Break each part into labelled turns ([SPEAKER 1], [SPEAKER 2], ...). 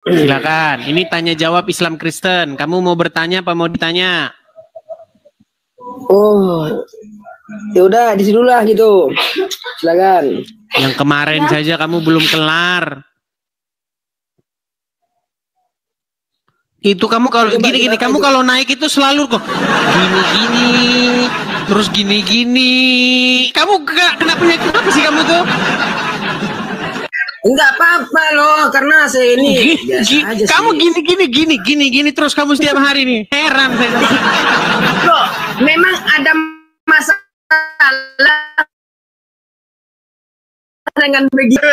[SPEAKER 1] Silakan. Ini tanya jawab Islam Kristen. Kamu mau bertanya apa mau ditanya?
[SPEAKER 2] Oh, ya udah di situ lah gitu. Silakan.
[SPEAKER 1] Yang kemarin saja kamu belum kelar. Itu kamu kalau gini-gini, kamu kalau naik itu selalu kok gini-gini, terus gini-gini. Kamu kena penyakit apa sih kamu tuh?
[SPEAKER 2] Enggak apa-apa loh, karena saya ini biasa aja
[SPEAKER 1] kamu gini-gini terus kamu setiap hari nih. Heran saya.
[SPEAKER 2] Loh, memang ada masalah dengan begitu.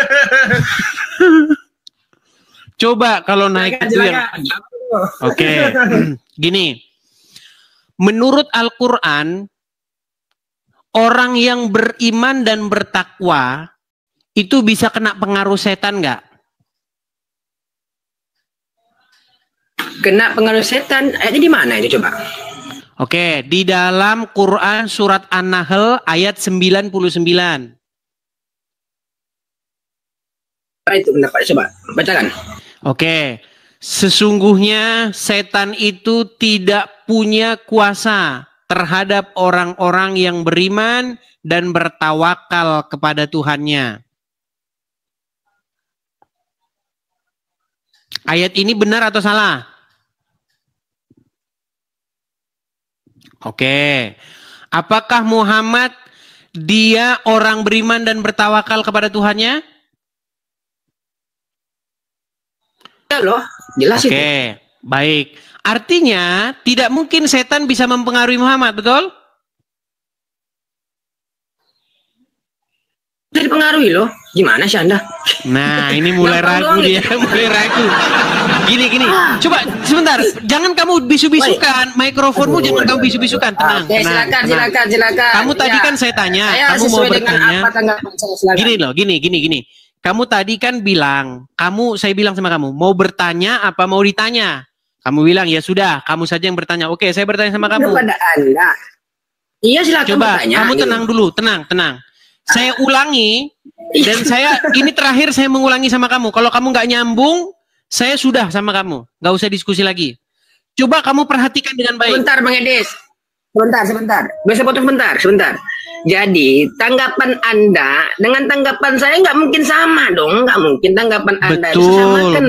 [SPEAKER 1] Coba kalau naik itu yang Oke. Gini. Menurut Al-Qur'an, orang yang beriman dan bertakwa itu bisa kena pengaruh setan nggak?
[SPEAKER 2] Kena pengaruh setan? Ayatnya di mana itu coba?
[SPEAKER 1] Oke, di dalam Quran surat An-Nahl ayat 99.
[SPEAKER 2] Itu pendapat coba, bacakan.
[SPEAKER 1] Oke, sesungguhnya setan itu tidak punya kuasa terhadap orang-orang yang beriman dan bertawakal kepada Tuhannya. Ayat ini benar atau salah? Oke. Apakah Muhammad dia orang beriman dan bertawakal kepada Tuhannya?
[SPEAKER 2] Ya loh, jelas itu.
[SPEAKER 1] Oke, baik. Artinya tidak mungkin setan bisa mempengaruhi Muhammad, betul?
[SPEAKER 2] Dipengaruhi loh. Gimana sih Anda?
[SPEAKER 1] Nah, ini mulai ragu dia, mulai ragu. Gini. Coba sebentar, jangan kamu bisu-bisukan. Mikrofonmu jangan kamu bisu-bisukan. Tenang,
[SPEAKER 2] Oke,
[SPEAKER 1] tenang.
[SPEAKER 2] Silakan.
[SPEAKER 1] Kamu tadi kan saya tanya, kamu mau bertanya. Gini. Kamu tadi kan bilang, saya bilang sama kamu, mau bertanya apa mau ditanya? Kamu bilang, ya sudah, kamu saja yang bertanya. Oke, saya bertanya sama kamu.
[SPEAKER 2] Kepada Anda. Iya, silakan
[SPEAKER 1] Coba,
[SPEAKER 2] bertanya.
[SPEAKER 1] kamu tenang dulu, tenang. Saya ulangi, dan ini terakhir saya mengulangi sama kamu. Kalau kamu nggak nyambung, saya sudah sama kamu. Nggak usah diskusi lagi. Coba kamu perhatikan dengan baik.
[SPEAKER 2] Sebentar, Bang Edis. Sebentar. Bisa potong sebentar. Jadi, tanggapan Anda dengan tanggapan saya nggak mungkin sama dong. Nggak mungkin tanggapan Anda disamakan.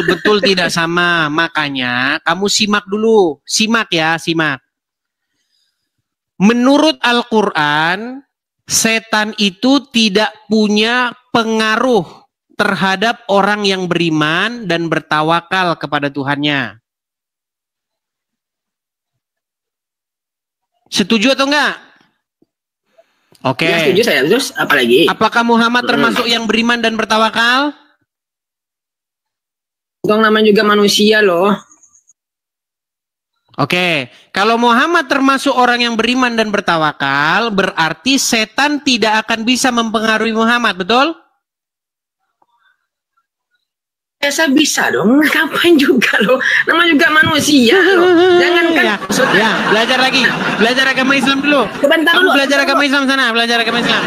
[SPEAKER 1] Betul, tidak sama. Makanya, kamu simak dulu. Simak. Menurut Al-Quran, setan itu tidak punya pengaruh terhadap orang yang beriman dan bertawakal kepada Tuhannya. Setuju atau enggak? Oke.
[SPEAKER 2] Ya, setuju saya. Terus apa lagi?
[SPEAKER 1] Apakah Muhammad termasuk yang beriman dan bertawakal?
[SPEAKER 2] Dong, namanya juga manusia loh.
[SPEAKER 1] Oke, kalau Muhammad termasuk orang yang beriman dan bertawakal, berarti setan tidak akan bisa mempengaruhi Muhammad, betul?
[SPEAKER 2] Saya bisa dong, kapan juga loh. Namanya juga manusia loh. Jangankan
[SPEAKER 1] belajar agama Islam dulu.
[SPEAKER 2] Sebentar dulu.
[SPEAKER 1] Belajar agama Islam sana, belajar agama Islam.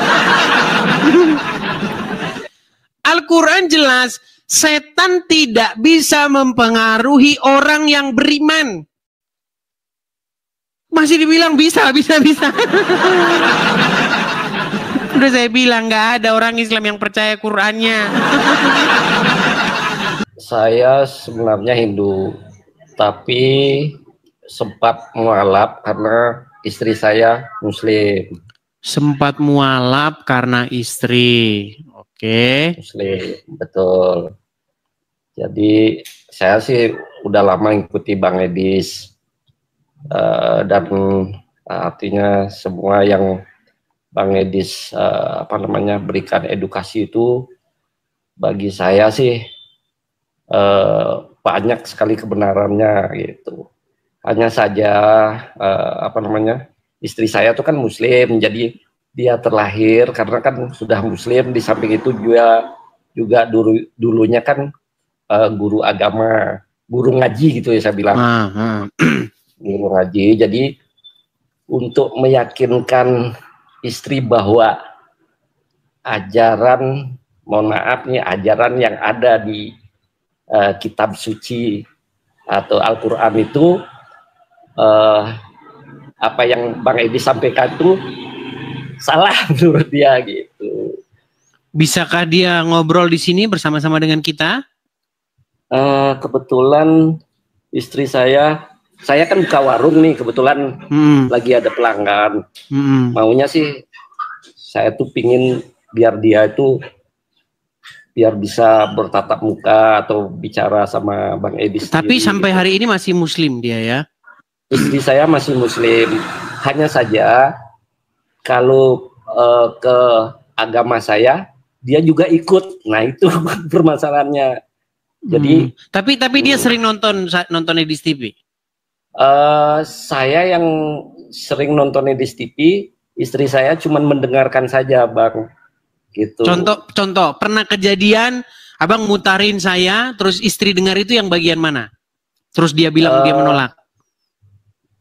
[SPEAKER 1] Al-Quran jelas, setan tidak bisa mempengaruhi orang yang beriman. Masih dibilang bisa. Udah saya bilang nggak ada orang Islam yang percaya Qurannya.
[SPEAKER 3] Saya sebenarnya Hindu, tapi sempat mualaf karena istri saya Muslim.
[SPEAKER 1] Sempat mualaf karena istri. Oke.
[SPEAKER 3] Muslim, betul. Jadi saya sih udah lama ngikuti Bang Edis. Dan artinya semua yang Bang Edis berikan edukasi itu bagi saya sih banyak sekali kebenarannya gitu. Hanya saja istri saya tuh kan Muslim, jadi dia terlahir karena kan sudah Muslim. Di samping itu juga dulunya kan guru agama, guru ngaji gitu ya saya bilang. Guru ngaji. Jadi untuk meyakinkan istri bahwa ajaran, mohon maaf nih, ajaran yang ada di kitab suci atau Al-Quran itu apa yang Bang Edi sampaikan itu salah menurut dia gitu.
[SPEAKER 1] Bisakah dia ngobrol di sini bersama-sama dengan kita?
[SPEAKER 3] Kebetulan istri saya kan buka warung nih, kebetulan lagi ada pelanggan. Maunya sih saya tuh pingin biar dia itu biar bisa bertatap muka atau bicara sama Bang Edi sendiri.
[SPEAKER 1] Tapi sampai hari ini masih muslim dia ya?
[SPEAKER 3] Istri saya masih muslim, hanya saja kalau ke agama saya dia juga ikut. Nah itu permasalahannya. Jadi
[SPEAKER 1] tapi dia sering nonton Edis TV.
[SPEAKER 3] Saya yang sering nonton Edis TV, istri saya cuma mendengarkan saja, Bang. Gitu.
[SPEAKER 1] Contoh pernah kejadian abang mutarin saya, terus istri dengar itu yang bagian mana? Terus dia bilang dia menolak.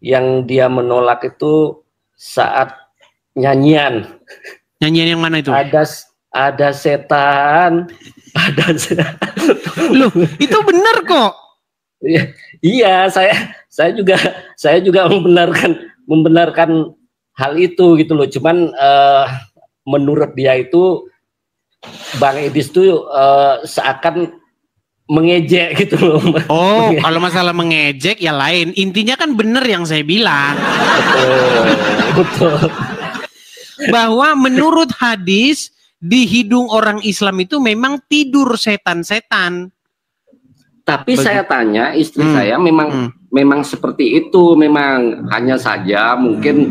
[SPEAKER 3] Yang dia menolak itu saat nyanyian.
[SPEAKER 1] Nyanyian yang mana itu?
[SPEAKER 3] Ada setan, ada setan.
[SPEAKER 1] Loh, itu benar kok.
[SPEAKER 3] Iya, saya juga membenarkan hal itu gitu loh. Cuman menurut dia itu Bang Edis tuh seakan mengejek gitu loh.
[SPEAKER 1] Oh, kalau masalah mengejek ya lain. Intinya kan benar yang saya bilang.
[SPEAKER 3] Betul.
[SPEAKER 1] Bahwa menurut hadis di hidung orang Islam itu memang tidur setan-setan.
[SPEAKER 3] Tapi saya tanya istri saya memang seperti itu, memang hanya saja mungkin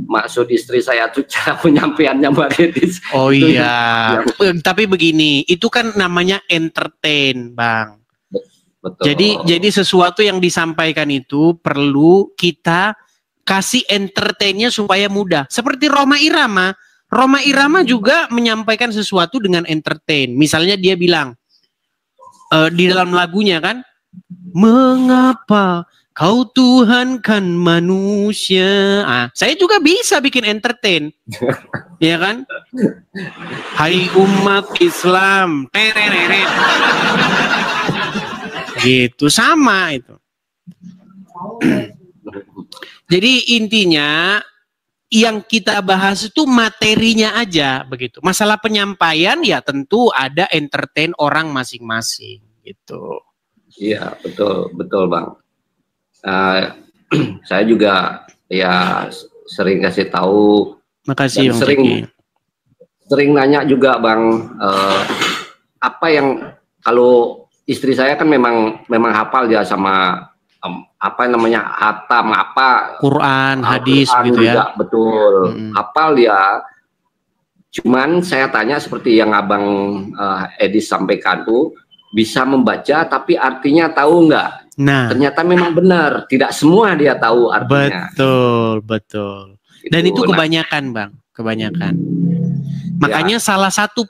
[SPEAKER 3] maksud istri saya tuh cara penyampaiannya Mbak Edis.
[SPEAKER 1] Oh iya. Tapi begini, itu kan namanya entertain, Bang.
[SPEAKER 3] Betul.
[SPEAKER 1] Jadi sesuatu yang disampaikan itu perlu kita kasih entertainnya supaya mudah. Seperti Rhoma Irama. Rhoma Irama juga menyampaikan sesuatu dengan entertain. Misalnya dia bilang di dalam lagunya kan, mengapa kau Tuhankan manusia? Saya juga bisa bikin entertain, ya kan? Hai umat Islam, gitu sama itu. Jadi intinya yang kita bahas itu materinya aja begitu. Masalah penyampaian ya tentu ada entertain orang masing-masing gitu.
[SPEAKER 3] Iya, betul Bang. Saya juga ya sering kasih tahu.
[SPEAKER 1] Makasih
[SPEAKER 3] sering nanya juga Bang, apa yang kalau istri saya kan memang hafal dia sama apa namanya hatam
[SPEAKER 1] Quran, hadis gitu ya.
[SPEAKER 3] Betul. Hafal dia. Cuman saya tanya seperti yang Abang Edis sampaikan tuh, bisa membaca tapi artinya tahu nggak? Nah, ternyata memang benar, tidak semua dia tahu artinya.
[SPEAKER 1] Betul. Dan itu kebanyakan, Bang, kebanyakan. Makanya salah satu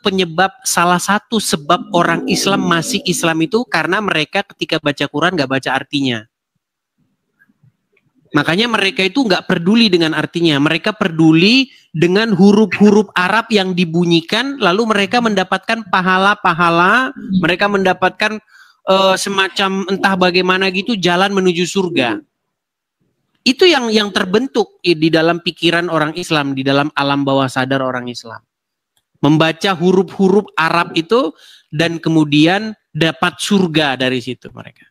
[SPEAKER 1] sebab orang Islam masih Islam itu karena mereka ketika baca Quran nggak baca artinya. Makanya mereka itu nggak peduli dengan artinya. Mereka peduli dengan huruf-huruf Arab yang dibunyikan, lalu mereka mendapatkan pahala-pahala, mereka mendapatkan semacam entah bagaimana gitu jalan menuju surga. Itu yang terbentuk di dalam pikiran orang Islam, di dalam alam bawah sadar orang Islam. Membaca huruf-huruf Arab itu dan kemudian dapat surga dari situ mereka.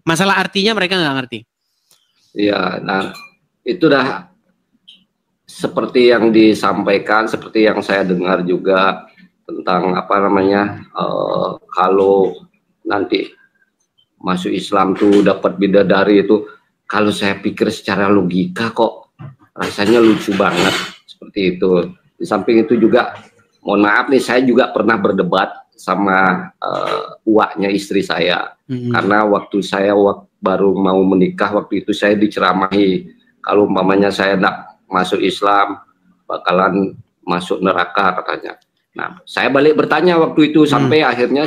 [SPEAKER 1] Masalah artinya mereka nggak ngerti.
[SPEAKER 3] Iya, nah itu dah seperti yang disampaikan, seperti yang saya dengar juga tentang apa namanya kalau nanti masuk Islam tuh dapat bidadari itu. Kalau saya pikir secara logika kok rasanya lucu banget seperti itu. Di samping itu juga, mohon maaf nih, saya juga pernah berdebat sama uaknya istri saya, karena waktu saya baru mau menikah, waktu itu saya diceramahi kalau umpamanya saya tidak masuk Islam bakalan masuk neraka katanya. Nah, saya balik bertanya waktu itu sampai akhirnya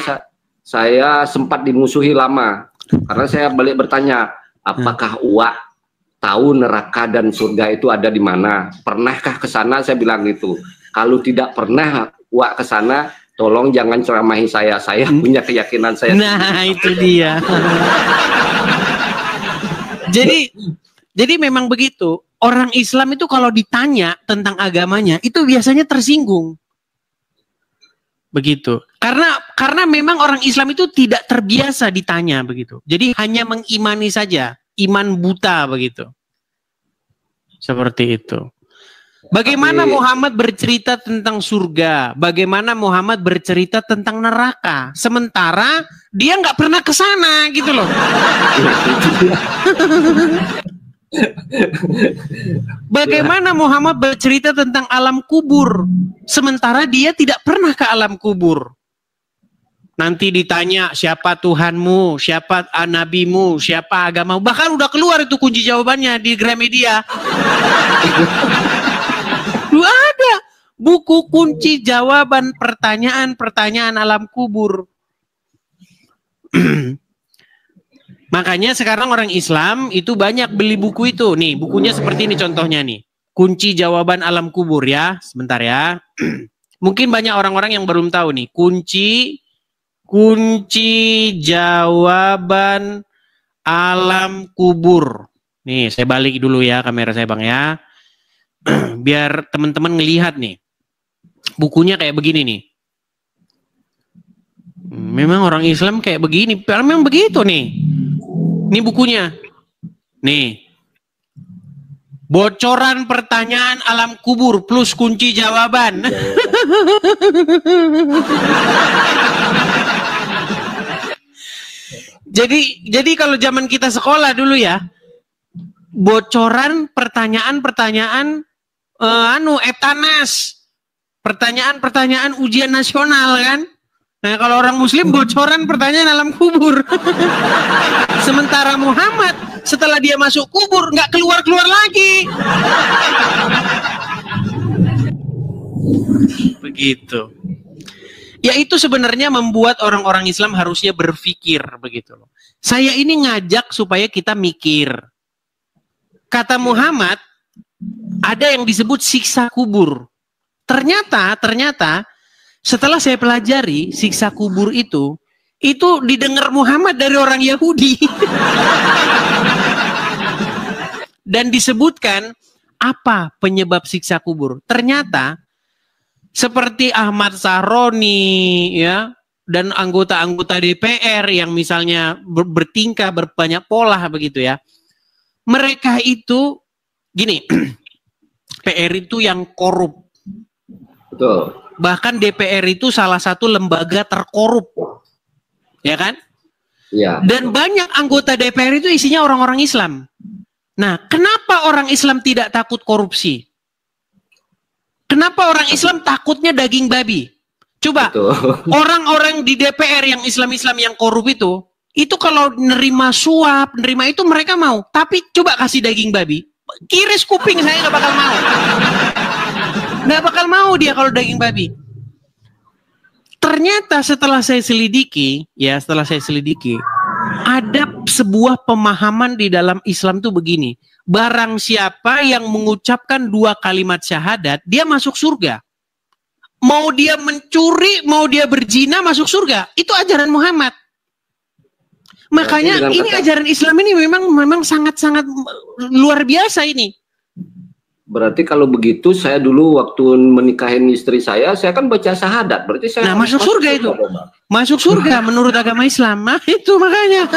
[SPEAKER 3] saya sempat dimusuhi lama karena saya balik bertanya, apakah uak tahu neraka dan surga itu ada di mana? Pernahkah ke sana? Saya bilang itu. Kalau tidak pernah uak ke sana, tolong jangan ceramahi saya punya keyakinan saya.
[SPEAKER 1] Nah, itu dia. Jadi memang begitu. Orang Islam itu kalau ditanya tentang agamanya, itu biasanya tersinggung. Begitu. Karena memang orang Islam itu tidak terbiasa ditanya begitu. Jadi hanya mengimani saja, iman buta begitu. Seperti itu. Bagaimana Muhammad bercerita tentang surga? Bagaimana Muhammad bercerita tentang neraka? Sementara dia nggak pernah ke sana gitu loh. Bagaimana Muhammad bercerita tentang alam kubur? Sementara dia tidak pernah ke alam kubur. Nanti ditanya siapa Tuhanmu, siapa nabimu, siapa agamamu. Bahkan udah keluar itu kunci jawabannya di Gramedia. Ada buku kunci jawaban pertanyaan-pertanyaan alam kubur. Makanya sekarang orang Islam itu banyak beli buku itu. Nih, bukunya seperti ini contohnya nih. Kunci jawaban alam kubur ya. Sebentar ya. Mungkin banyak orang-orang yang belum tahu nih. Kunci jawaban alam kubur. Nih, saya balik dulu ya kamera saya Bang ya. Biar teman-teman ngelihat nih. Bukunya kayak begini nih. Memang orang Islam kayak begini. Memang begitu nih. Ini bukunya. Nih. Bocoran pertanyaan alam kubur plus kunci jawaban. Jadi kalau zaman kita sekolah dulu ya, bocoran pertanyaan-pertanyaan Eptanas. Pertanyaan-pertanyaan ujian nasional kan. Nah, kalau orang muslim bocoran pertanyaan alam kubur. Sementara Muhammad setelah dia masuk kubur nggak keluar-keluar lagi. Begitu. Ya itu sebenarnya membuat orang-orang Islam harusnya berpikir begitu loh. Saya ini ngajak supaya kita mikir. Kata Muhammad ada yang disebut siksa kubur. Ternyata setelah saya pelajari siksa kubur itu didengar Muhammad dari orang Yahudi. Dan disebutkan apa penyebab siksa kubur. Ternyata seperti Ahmad Sahroni ya dan anggota-anggota DPR yang misalnya bertingkah berbanyak pola begitu ya. Mereka itu gini, PR itu yang korup.
[SPEAKER 3] Betul.
[SPEAKER 1] Bahkan DPR itu salah satu lembaga terkorup. Ya kan?
[SPEAKER 3] Ya.
[SPEAKER 1] Dan banyak anggota DPR itu isinya orang-orang Islam. Nah, kenapa orang Islam tidak takut korupsi? Kenapa orang Islam takutnya daging babi? Coba, orang-orang di DPR yang Islam-Islam yang korup itu kalau nerima suap, nerima itu mereka mau. Tapi coba kasih daging babi, kiris kuping saya nggak bakal mau. Nggak bakal mau dia kalau daging babi. Ternyata setelah saya selidiki, ada sebuah pemahaman di dalam Islam tuh begini. Barang siapa yang mengucapkan 2 kalimat syahadat, dia masuk surga. Mau dia mencuri, mau dia berzina, masuk surga. Itu ajaran Muhammad. Makanya ini ajaran Islam ini memang sangat-sangat luar biasa ini.
[SPEAKER 3] Berarti kalau begitu saya dulu waktu menikahin istri saya kan baca syahadat. Berarti saya
[SPEAKER 1] masuk surga itu. Masuk surga menurut agama Islam. Nah, itu makanya.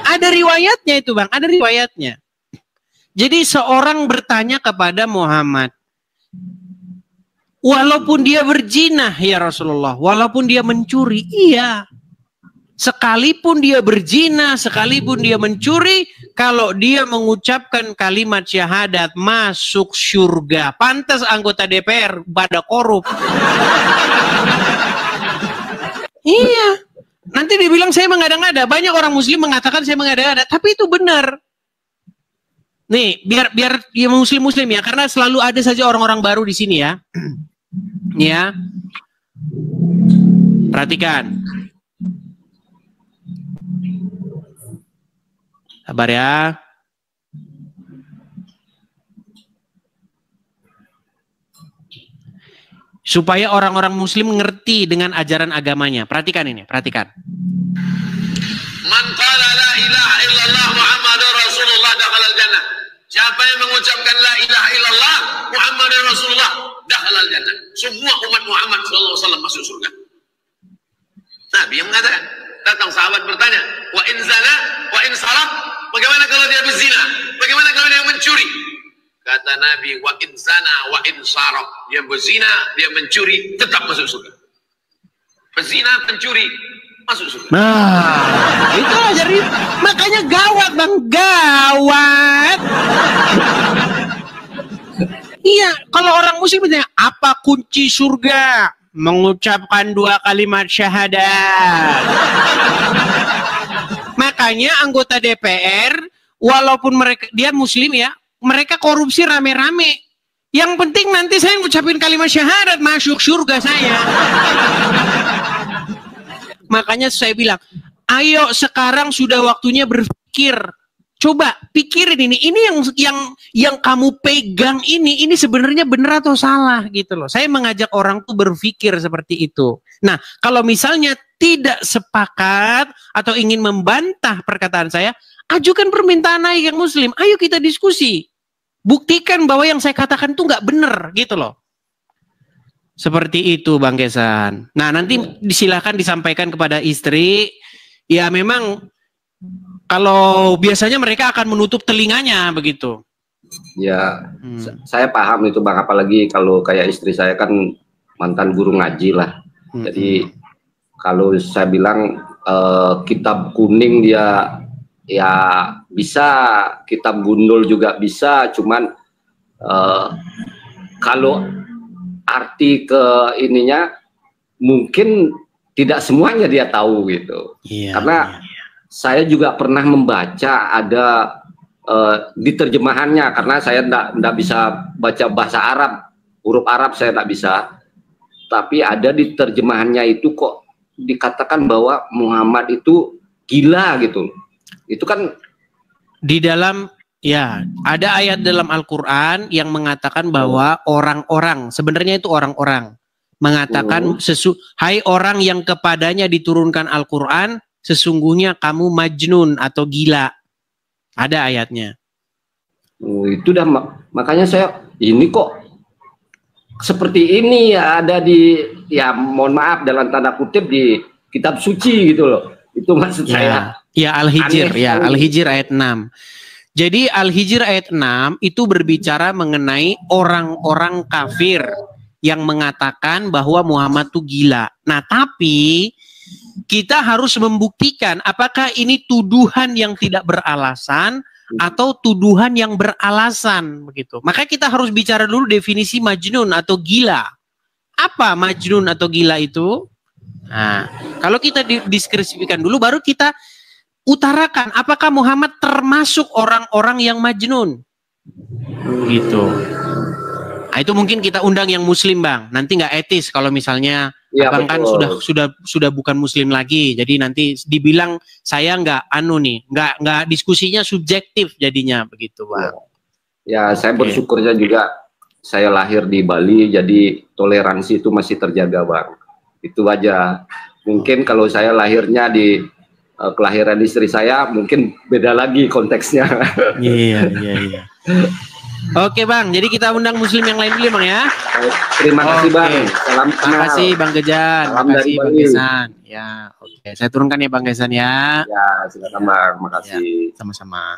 [SPEAKER 1] Ada riwayatnya itu, Bang. Ada riwayatnya. Jadi seorang bertanya kepada Muhammad, walaupun dia berzina, ya Rasulullah, walaupun dia mencuri, iya. Sekalipun dia berzina, sekalipun dia mencuri, kalau dia mengucapkan kalimat syahadat, masuk surga. Pantas anggota DPR pada korup. Iya. Nanti dibilang saya mengada-ngada. Banyak orang muslim mengatakan saya mengada-ngada. Tapi itu benar. Nih, biar dia muslim-muslim ya. Karena selalu ada saja orang-orang baru di sini ya. Ya. Perhatikan. Sabar ya. supaya orang-orang muslim ngerti dengan ajaran agamanya. Perhatikan ini, perhatikan.
[SPEAKER 4] Man qala la ilaha illallah Muhammadur Rasulullah dakhalal jannah. Siapa yang mengucapkan la ilaha illallah Muhammadur Rasulullah dakhalal jannah. Semua umat Muhammad sallallahu alaihi wasallam masuk surga. Nabi yang mengatakan. Datang sahabat bertanya, wa in zana, wa in saraq, bagaimana kalau dia berzina? Bagaimana kalau dia mencuri? Kata Nabi, wa in zana, wa in saraq, dia berzina, dia mencuri, tetap masuk surga. Berzina, pencuri, masuk surga.
[SPEAKER 1] Nah, itu jadi makanya gawat Bang, gawat. Iya, kalau orang muslim bertanya, apa kunci surga? Mengucapkan 2 kalimat syahadat. Makanya anggota DPR, walaupun dia muslim ya, mereka korupsi rame-rame. Yang penting nanti saya ngucapin kalimat syahadat, masuk surga saya. Makanya saya bilang, ayo sekarang sudah waktunya berpikir. Coba pikirin ini yang kamu pegang ini sebenarnya benar atau salah gitu loh. Saya mengajak orang tuh berpikir seperti itu. Nah, kalau misalnya tidak sepakat atau ingin membantah perkataan saya, ajukan permintaan naik yang muslim. Ayo kita diskusi. Buktikan bahwa yang saya katakan tuh nggak benar gitu loh. Seperti itu Bang Gesan. Nah, nanti silakan disampaikan kepada istri. Ya memang kalau biasanya mereka akan menutup telinganya begitu.
[SPEAKER 3] Ya, saya paham itu Bang, apalagi kalau kayak istri saya kan mantan guru ngaji lah. Jadi kalau saya bilang kitab kuning dia ya bisa, kitab gundul juga bisa, cuman kalau arti ke ininya mungkin tidak semuanya dia tahu gitu. Karena saya juga pernah membaca ada di terjemahannya, karena saya enggak bisa baca bahasa Arab, huruf Arab saya enggak bisa. Tapi ada di terjemahannya itu kok dikatakan bahwa Muhammad itu gila gitu. Itu kan
[SPEAKER 1] di dalam, ya ada ayat dalam Al-Quran yang mengatakan bahwa orang-orang, sebenarnya itu orang-orang mengatakan, hai orang yang kepadanya diturunkan Al-Quran, sesungguhnya kamu majnun atau gila. Ada ayatnya.
[SPEAKER 3] Itu dah makanya saya ini kok seperti ini ya, ada di, ya mohon maaf dalam tanda kutip, di kitab suci gitu loh. Itu maksud saya.
[SPEAKER 1] Ya Al-Hijr, ya Al-Hijr ayat 6. Jadi Al-Hijr ayat 6 itu berbicara mengenai orang-orang kafir yang mengatakan bahwa Muhammad itu gila. Nah, tapi kita harus membuktikan apakah ini tuduhan yang tidak beralasan atau tuduhan yang beralasan begitu. Maka kita harus bicara dulu definisi majnun atau gila. Apa majnun atau gila itu? Nah, kalau kita deskripsikan dulu baru kita utarakan apakah Muhammad termasuk orang-orang yang majnun. Gitu. Nah, itu mungkin kita undang yang muslim Bang. Nanti nggak etis kalau misalnya ya, Abang kan sudah bukan muslim lagi. Jadi nanti dibilang saya nggak nggak diskusinya subjektif jadinya begitu Bang.
[SPEAKER 3] Ya, saya bersyukurnya juga saya lahir di Bali, jadi toleransi itu masih terjaga Bang. Itu aja. Mungkin kalau saya lahirnya di kelahiran istri saya mungkin beda lagi konteksnya.
[SPEAKER 1] Iya. Oke Bang, jadi kita undang muslim yang lain dulu Bang ya.
[SPEAKER 3] Terima kasih Bang. Salam kenal.
[SPEAKER 1] Terima kasih Bang Gejan. Terima kasih Bang Gesan. Ya, oke. Saya turunkan ya Bang Gesan ya.
[SPEAKER 3] Ya, silakan Bang. Makasih.
[SPEAKER 1] Ya, sama-sama.